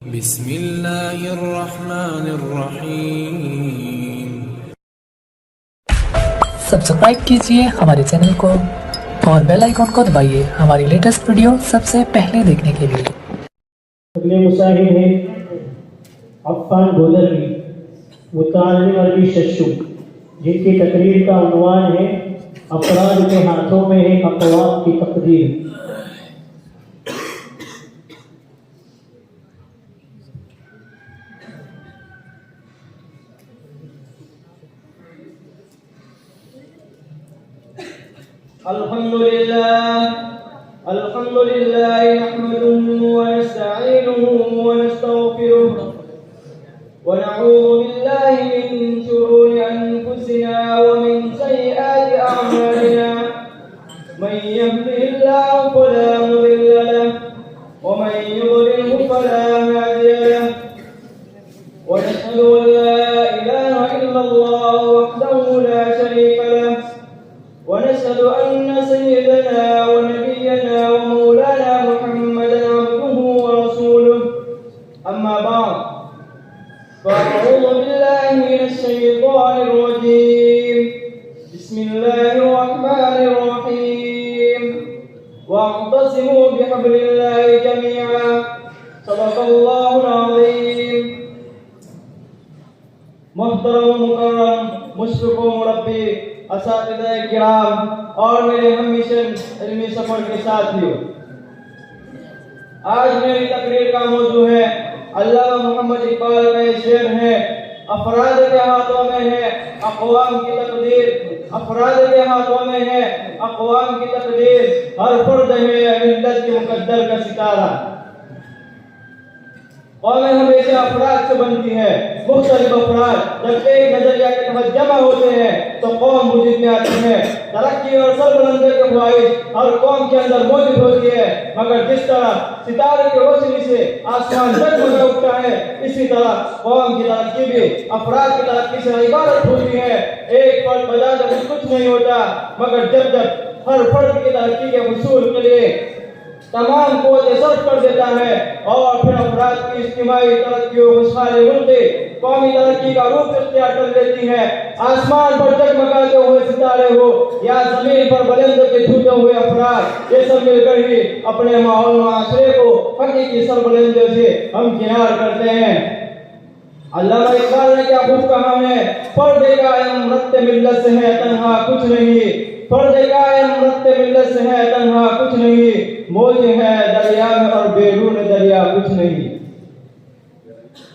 بسم اللہ الرحمن الرحیم۔ سبسکرائب کیجئے ہمارے چینل کو اور بیل آئیکن کو دبائیے ہماری لیٹسٹ ویڈیو سب سے پہلے دیکھنے کے لیے۔ اگلے مصاحب ہیں عفان گودرگی، متعلم عربی ششو، جن کی تقریر کا عنوان ہے افراد کے ہاتھوں میں ہے اقوام کی تقدیر۔ الحمد لله نحمده ونستعينه ونستغفره ونعوذ بالله من شرور أنفسنا ومن سيئات أعمالنا، من يهده الله فلا مضل له ومن يضلله فلا هادي له، ونشهد أن لا إله إلا الله وحده لا شريك له، ونشهد أن سيدنا ونبينا ومولانا محمدا عبده ورسوله، أما بعد، فأعوذ بالله من الشيطان الرجيم، بسم الله الرحمن الرحيم، واعتصموا بحبل الله جميعا، صدق الله العظيم۔ محترم مکرم مشرف و مربی، اساتذہ کرام اور میرے ہم مشن علمی سفر کے ساتھیوں، آج میری تقریر کا موضوع ہے علامہ محمد اقبال کا یہ شعر ہے، افراد کے ہاتھوں میں ہے اقوام کی تقدیر، افراد کے ہاتھوں میں ہے اقوام کی تقدیر، ہر فرد ہے ملت کے مقدر کا ستارہ۔ قومیں ہمیشہ افراد سے بنتی ہے، مختلف افراد جب ایک نظریہ کے تحت جمع ہوتے ہیں تو قوم وجود میں آتی ہے۔ ترقی اور سربلندی کی خواہش ہر قوم کے اندر موجود ہوتی ہے، مگر جس طرح ستارے کی روشنی سے آسمان جگمگا اٹھتا ہے، اسی طرح قوم کی ترقی بھی افراد کی ترقی سے عبارت ہوتی ہے۔ ایک فرد بجا جب کچھ نہیں ہوتا، مگر جب ہر فرد کی ترقی کے حصول کے لیے تمام قوتیں صرف کر دیتا ہے اور پھر افراد کی اجتماعی ترقی و خوشحالی ملتے قومی ترقی کا روپ اختیار کر لیتی ہے۔ آسمان پر جگمگاتے ہوئے ستارے ہو یا زمین پر بلند کے چھوٹے ہوئے افراد، یہ سب مل کر ہی اپنے ماحول معاشرے کو حقیقی سربلندی سے ہمکنار کرتے ہیں۔ علامہ اقبال نے کیا خوب کہا ہے، فرد قائم رت ملت سے ہے تنہا کچھ نہیں، فرد قائم رت ملت سے ہے تنہا کچھ نہیں، موج ہے دریا میں اور بیرون دریا کچھ نہیں۔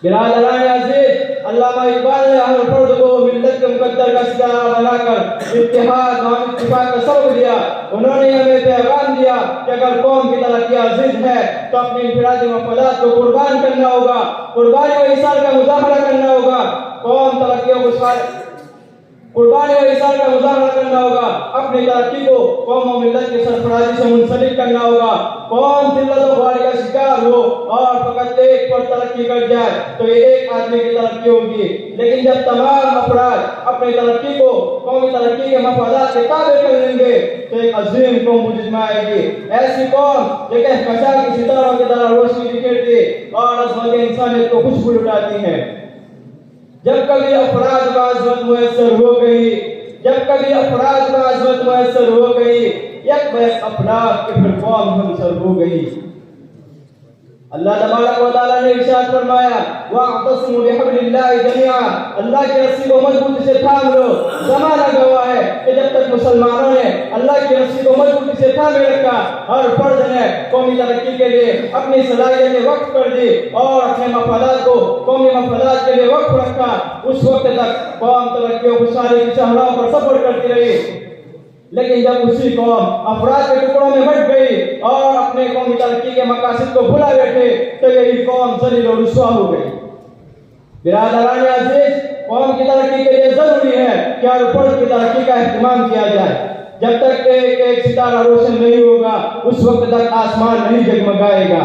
برادران عزیز، علامہ اقبال نے ہر فرد کو ملت کے مقدر کا ستارہ بنا کر اتحاد و اتفاق کا سبق دیا۔ انہوں نے ہمیں پیغام دیا کہ اگر قوم کی ترقی عزیز ہے تو اپنے انفرادی مفادات کو قربان کرنا ہوگا، قربانی و احسان کا مظاہرہ کرنا ہوگا، قوم ترقی و خوشحالی قربانی و احسان کا مظاہرہ کرنا ہوگا، اپنی ترقی کو قوم و ملت کی سرفرازی سے منسلک کرنا ہوگا۔ قوم ذلت و خواری کا شکار ہو اور فقط ایک پر ترقی کر جائے تو یہ ایک آدمی کی ترقی ہوگی، لیکن جب تمام افراد اپنی ترقی کو قومی ترقی کے مفادات کے تابع کر لیں گے تو ایک عظیم قوم وجود میں آئے گی، ایسی قوم جو کہکشاں کی ستاروں کی طرح روشنی بکھیرتی اور عظمت انسانیت کو خوشبو لٹاتی ہے۔ جب کبھی افراد کا عظمت میسر ہو گئی، جب کبھی افراد کا عظمت میسر ہو گئی، یک بیک افراد کے پھر قوم ہمسر ہو گئی۔ اللہ تبارک و تعالیٰ نے ارشاد فرمایا وَاعْتَصِمُوا بِحَبْلِ اللَّهِ جَمِيعًا، اللہ کی رسی کو مضبوطی سے تھام لو۔ زمانہ گواہ ہے کہ جب تک مسلمانوں نے اللہ کی رسی کو مضبوطی سے تھامے رکھا، ہر فرد نے قومی ترقی کے لیے اپنی صلاحیتیں وقف کر دی اور اپنے مفادات کو قومی مفادات کے لیے وقف رکھا، اس وقت تک قوم ترقی و خوشحالی کی شاہراہوں پر سفر کرتی رہی۔ لیکن جب اسی قوم افراد کے ٹکڑوں میں بٹ گئی اور اپنے قومی ترقی کے مقاصد کو بھلا بیٹھے تو یہی قوم ذلیل و رسوا ہو گئی۔ برادران عزیز، قوم کی ترقی کے لیے ضروری ہے کہ ہر فرد کی ترقی کا اہتمام کیا جائے۔ جب تک ایک ایک ستارہ روشن نہیں ہوگا، اس وقت تک آسمان نہیں جگمگائے گا۔